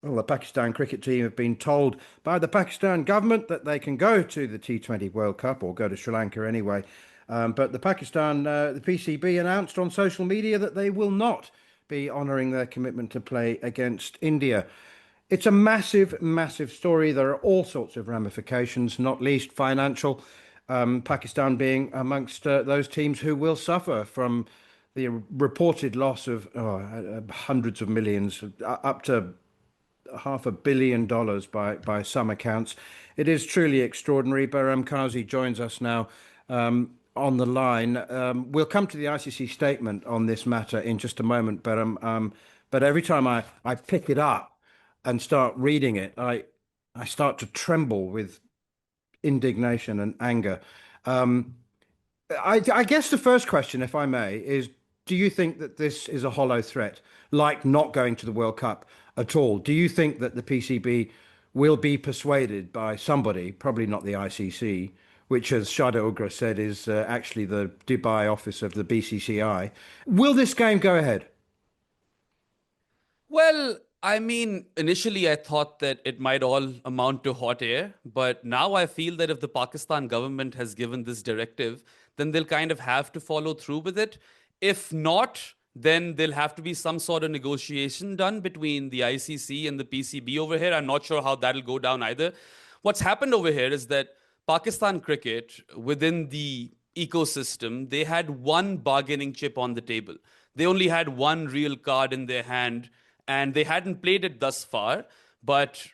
Well, the Pakistan cricket team have been told by the Pakistan government that they can go to the T20 World Cup or go to Sri Lanka anyway. But the PCB announced on social media that they will not be honouring their commitment to play against India. It's a massive, massive story. There are all sorts of ramifications, not least financial. Pakistan being amongst those teams who will suffer from the reported loss of hundreds of millions, up to $500 million by some accounts. It is truly extraordinary. Behram Qazi joins us now on the line. We'll come to the ICC statement on this matter in just a moment, but every time I pick it up and start reading it, I start to tremble with indignation and anger. I guess the first question, if I may, is do you think that this is a hollow threat, like not going to the World Cup at all? Do you think that the PCB will be persuaded by somebody, probably not the ICC, which, as Shada Ugra said, is actually the Dubai office of the BCCI? Will this game go ahead? Well, I mean, initially I thought that it might all amount to hot air, but now I feel that if the Pakistan government has given this directive, then they'll kind of have to follow through with it. If not, then there'll have to be some sort of negotiation done between the ICC and the PCB over here. I'm not sure how that'll go down either. What's happened over here is that Pakistan cricket, within the ecosystem, they had one bargaining chip on the table. They only had one real card in their hand, and they hadn't played it thus far. But,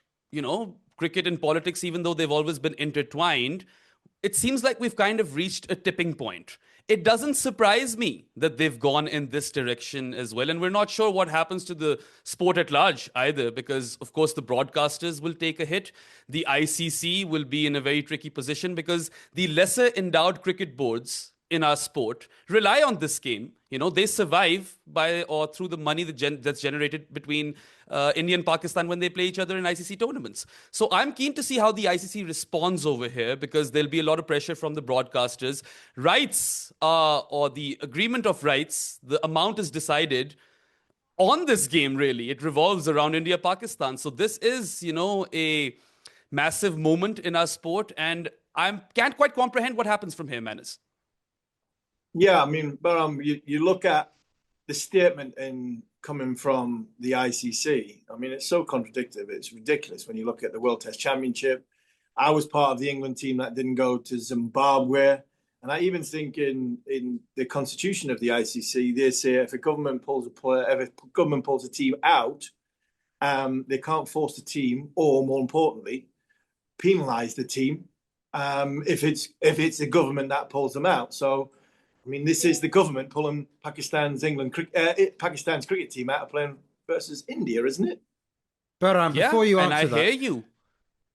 cricket and politics, even though they've always been intertwined, it seems like we've kind of reached a tipping point. It doesn't surprise me that they've gone in this direction as well. And we're not sure what happens to the sport at large either, because, of course, the broadcasters will take a hit. The ICC will be in a very tricky position because the lesser endowed cricket boards in our sport rely on this game. They survive by or through the money that's generated between India and Pakistan when they play each other in ICC tournaments. So I'm keen to see how the ICC responds over here, because there'll be a lot of pressure from the broadcasters. Rights or the agreement of rights, the amount is decided on this game, really. It revolves around India-Pakistan. So this is, a massive moment in our sport, and I can't quite comprehend what happens from here, Manis. Yeah, I mean, but you look at the statement coming from the ICC. I mean, it's so contradictory. It's ridiculous when you look at the World Test Championship. I was part of the England team that didn't go to Zimbabwe. And I even think in the constitution of the ICC, they say if a government pulls a team out, they can't force the team, or more importantly, penalise the team if it's the government that pulls them out. So, I mean, this is the government pulling Pakistan's cricket team out of playing versus India, isn't it? But before you answer that, I hear you.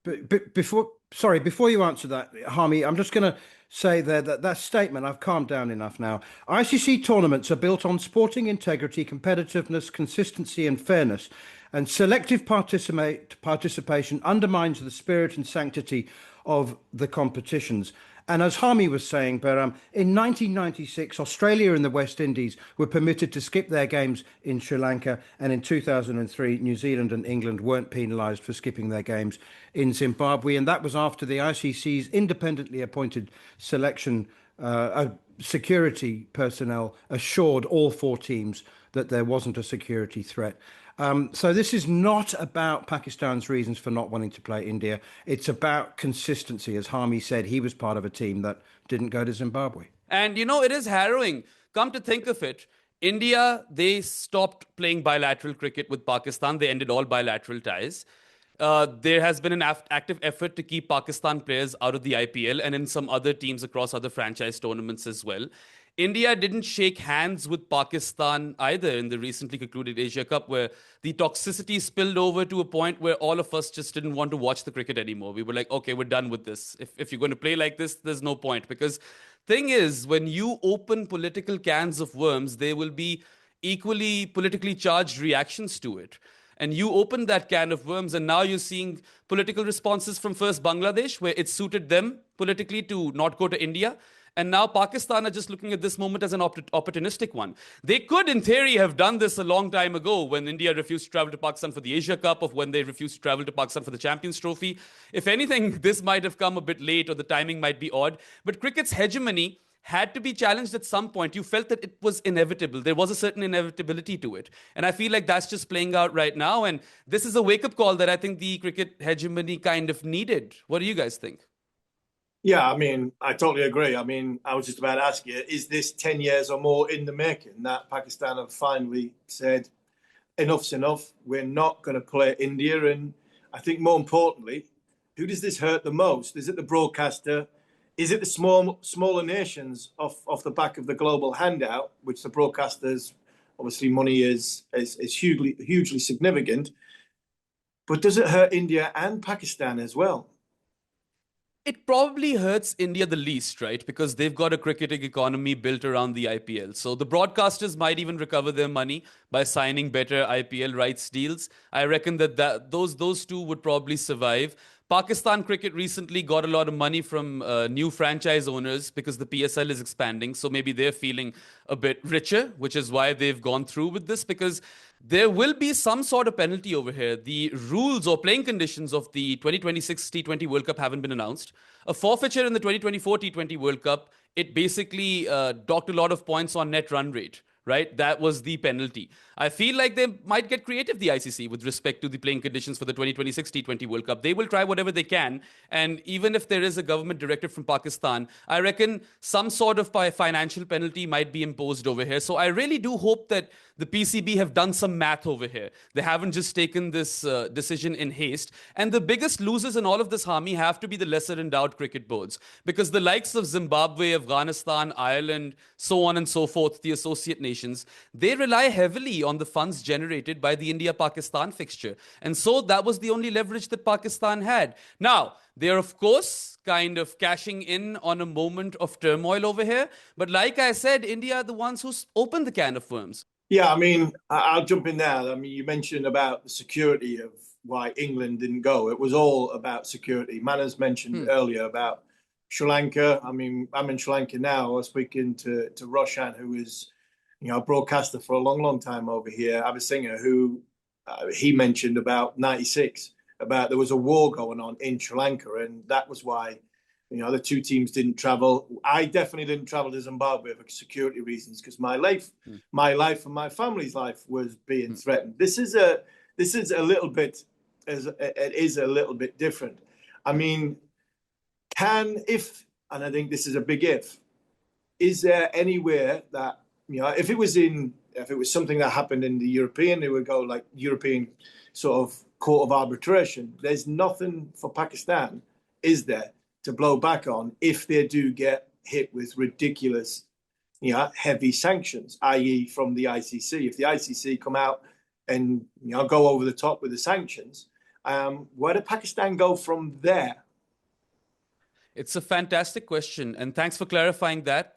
Before you answer that, Harmy, I'm just going to say there that statement, I've calmed down enough now. ICC tournaments are built on sporting integrity, competitiveness, consistency, and fairness, and selective participation undermines the spirit and sanctity of the competitions. And as Harmy was saying, Behram, in 1996, Australia and the West Indies were permitted to skip their games in Sri Lanka. And in 2003, New Zealand and England weren't penalised for skipping their games in Zimbabwe. And that was after the ICC's independently appointed selection security personnel assured all four teams that there wasn't a security threat. So this is not about Pakistan's reasons for not wanting to play India. It's about consistency. As Harmy said, he was part of a team that didn't go to Zimbabwe. And, it is harrowing. Come to think of it, India, they stopped playing bilateral cricket with Pakistan. They ended all bilateral ties. There has been an active effort to keep Pakistan players out of the IPL and in some other teams across other franchise tournaments as well. India didn't shake hands with Pakistan either in the recently concluded Asia Cup, where the toxicity spilled over to a point where all of us just didn't want to watch the cricket anymore. We were like, okay, we're done with this. If you're going to play like this, there's no point. Because thing is, when you open political cans of worms, there will be equally politically charged reactions to it. And you open that can of worms, and now you're seeing political responses from first Bangladesh, where it suited them politically to not go to India. And now Pakistan are just looking at this moment as an opportunistic one. They could, in theory, have done this a long time ago when India refused to travel to Pakistan for the Asia Cup, or when they refused to travel to Pakistan for the Champions Trophy. If anything, this might have come a bit late, or the timing might be odd. But cricket's hegemony had to be challenged at some point. You felt that it was inevitable. There was a certain inevitability to it. And I feel like that's just playing out right now. And this is a wake-up call that I think the cricket hegemony kind of needed. What do you guys think? Yeah, I mean, I totally agree. I mean, I was just about to ask you, is this 10 years or more in the making that Pakistan have finally said, enough's enough, we're not going to play India? And I think more importantly, who does this hurt the most? Is it the broadcaster? Is it the smaller nations off the back of the global handout, which the broadcasters, obviously money is hugely significant, but does it hurt India and Pakistan as well? It probably hurts India the least, right? Because they've got a cricketing economy built around the IPL. So the broadcasters might even recover their money by signing better IPL rights deals. I reckon that those two would probably survive. Pakistan cricket recently got a lot of money from new franchise owners because the PSL is expanding. So maybe they're feeling a bit richer, which is why they've gone through with this, because there will be some sort of penalty over here. The rules or playing conditions of the 2026 T20 World Cup haven't been announced. A forfeiture in the 2024 T20 World Cup, it basically docked a lot of points on net run rate. Right? That was the penalty. I feel like they might get creative, the ICC, with respect to the playing conditions for the 2026 T20 World Cup. They will try whatever they can. And even if there is a government directive from Pakistan, I reckon some sort of financial penalty might be imposed over here. So I really do hope that the PCB have done some math over here. They haven't just taken this decision in haste. And the biggest losers in all of this, Hami, have to be the lesser endowed cricket boards. Because the likes of Zimbabwe, Afghanistan, Ireland, so on and so forth, the associate nations, they rely heavily on the funds generated by the India-Pakistan fixture. And so that was the only leverage that Pakistan had. Now, they're, of course, kind of cashing in on a moment of turmoil over here. But like I said, India are the ones who opened the can of worms. Yeah, I mean, I'll jump in there. I mean, you mentioned about the security of why England didn't go. It was all about security. Manners mentioned earlier about Sri Lanka. I mean, I'm in Sri Lanka now. I was speaking to Roshan, who is, a broadcaster for a long time over here. I have a singer who he mentioned about 96, about there was a war going on in Sri Lanka, and that was why the two teams didn't travel. I definitely didn't travel to Zimbabwe for security reasons because my life and my family's life was being threatened. This is a little bit different. I mean, and I think this is a big if, is there anywhere that if it was something that happened in the European, it would go like European sort of court of arbitration. There's nothing for Pakistan, is there, to blow back on if they do get hit with ridiculous, heavy sanctions, i.e. from the ICC. If the ICC come out and, go over the top with the sanctions, where do Pakistan go from there? It's a fantastic question. And thanks for clarifying that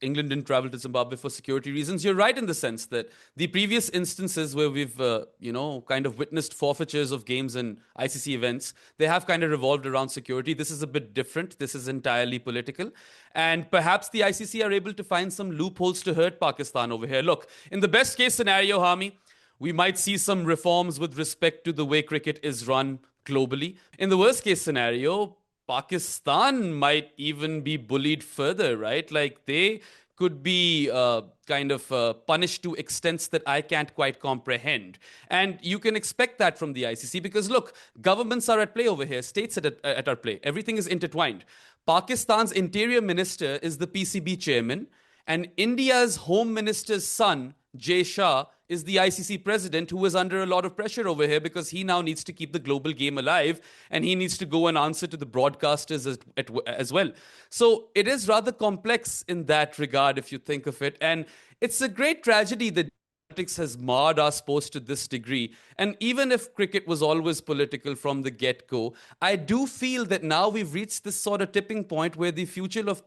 England didn't travel to Zimbabwe for security reasons. You're right in the sense that the previous instances where we've, kind of witnessed forfeitures of games and ICC events, they have kind of revolved around security. This is a bit different. This is entirely political. And perhaps the ICC are able to find some loopholes to hurt Pakistan over here. Look, in the best case scenario, Hami, we might see some reforms with respect to the way cricket is run globally. In the worst case scenario, Pakistan might even be bullied further, right? Like they could be punished to extents that I can't quite comprehend. And you can expect that from the ICC because, look, governments are at play over here. States at our play. Everything is intertwined. Pakistan's interior minister is the PCB chairman, and India's home minister's son, Jay Shah, is the ICC president, who is under a lot of pressure over here because he now needs to keep the global game alive and he needs to go and answer to the broadcasters as well. So it is rather complex in that regard, if you think of it. And it's a great tragedy that politics has marred our sports to this degree. And even if cricket was always political from the get-go, I do feel that now we've reached this sort of tipping point where the future of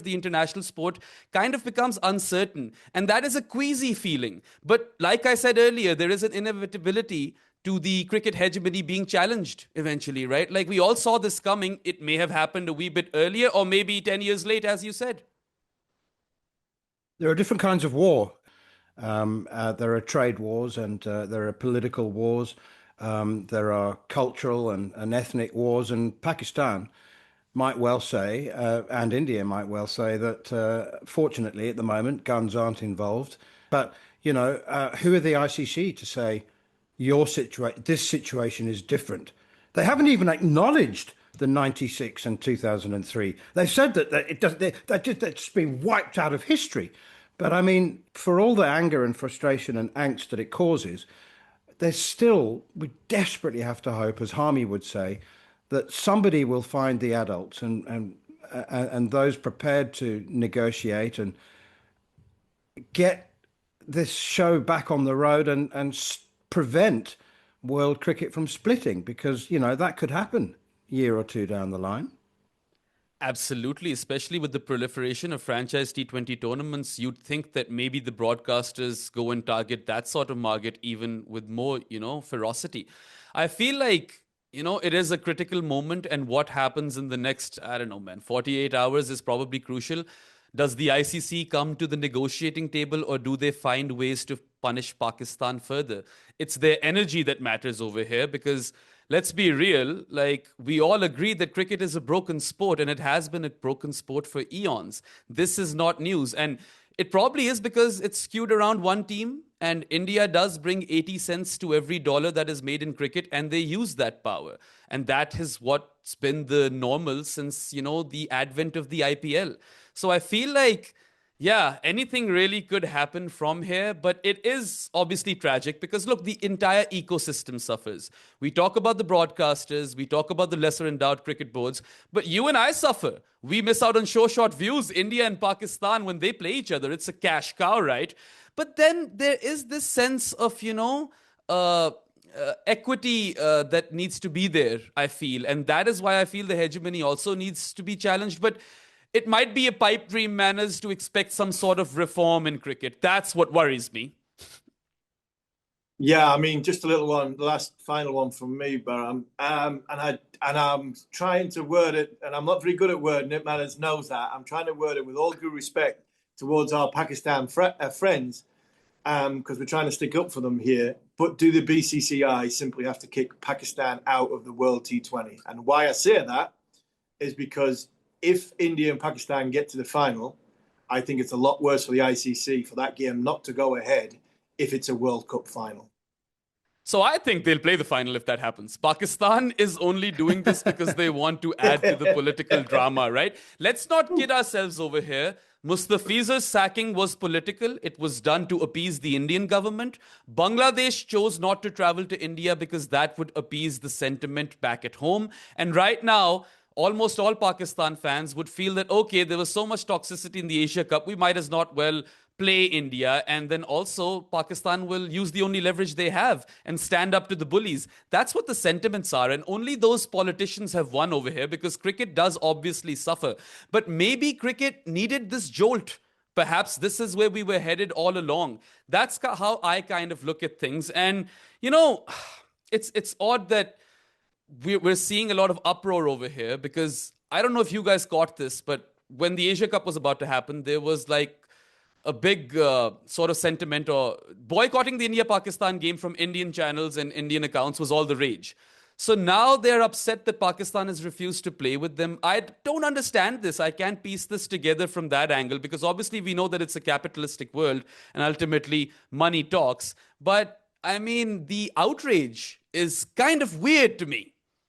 the international sport kind of becomes uncertain. And that is a queasy feeling. But like I said earlier, there is an inevitability to the cricket hegemony being challenged eventually, right? Like we all saw this coming. It may have happened a wee bit earlier or maybe 10 years late, as you said. There are different kinds of war. There are trade wars and there are political wars. There are cultural and ethnic wars. And Pakistan might well say, and India might well say that, fortunately, at the moment, guns aren't involved. But who are the ICC to say this situation is different? They haven't even acknowledged the 96 and 2003. They've said that it does that's been wiped out of history. But I mean, for all the anger and frustration and angst that it causes, we desperately have to hope, as Harmy would say, that somebody will find the adults and those prepared to negotiate and get this show back on the road and prevent world cricket from splitting, because that could happen a year or two down the line. Absolutely, especially with the proliferation of franchise T20 tournaments, you'd think that maybe the broadcasters go and target that sort of market even with more, ferocity. I feel like, it is a critical moment, and what happens in the next, I don't know, man, 48 hours is probably crucial. Does the ICC come to the negotiating table, or do they find ways to punish Pakistan further? It's their energy that matters over here, because let's be real, like, we all agree that cricket is a broken sport, and it has been a broken sport for eons. This is not news. And it probably is because it's skewed around one team, and India does bring 80 cents to every dollar that is made in cricket, and they use that power. And that is what's been the normal since, the advent of the IPL. So I feel like, yeah, anything really could happen from here, but it is obviously tragic because, look, the entire ecosystem suffers. We talk about the broadcasters, we talk about the lesser endowed cricket boards, but you and I suffer. We miss out on short views. India and Pakistan, when they play each other, it's a cash cow, right? But then there is this sense of, equity that needs to be there, I feel. And that is why I feel the hegemony also needs to be challenged. But it might be a pipe dream, manners, to expect some sort of reform in cricket. That's what worries me. Yeah, I mean, just a little one, the last final one from me, Behram. And I'm trying to word it, and I'm not very good at wording it. Manners knows that. I'm trying to word it with all due respect towards our Pakistan friends, because we're trying to stick up for them here. But do the BCCI simply have to kick Pakistan out of the World T20? And why I say that is because if India and Pakistan get to the final, I think it's a lot worse for the ICC for that game not to go ahead if it's a World Cup final. So I think they'll play the final if that happens. Pakistan is only doing this because they want to add to the political drama, right? Let's not kid ourselves over here. Mustafizur's sacking was political. It was done to appease the Indian government. Bangladesh chose not to travel to India because that would appease the sentiment back at home. And right now, almost all Pakistan fans would feel that, okay, there was so much toxicity in the Asia Cup, we might as not well play India. And then also Pakistan will use the only leverage they have and stand up to the bullies. That's what the sentiments are. And only those politicians have won over here, because cricket does obviously suffer. But maybe cricket needed this jolt. Perhaps this is where we were headed all along. That's how I kind of look at things. And, it's odd that we're seeing a lot of uproar over here, because I don't know if you guys caught this, but when the Asia Cup was about to happen, there was like a big sort of sentiment, or boycotting the India-Pakistan game from Indian channels and Indian accounts was all the rage. So now they're upset that Pakistan has refused to play with them. I don't understand this. I can't piece this together from that angle, because obviously we know that it's a capitalistic world and ultimately money talks. But I mean, the outrage is kind of weird to me.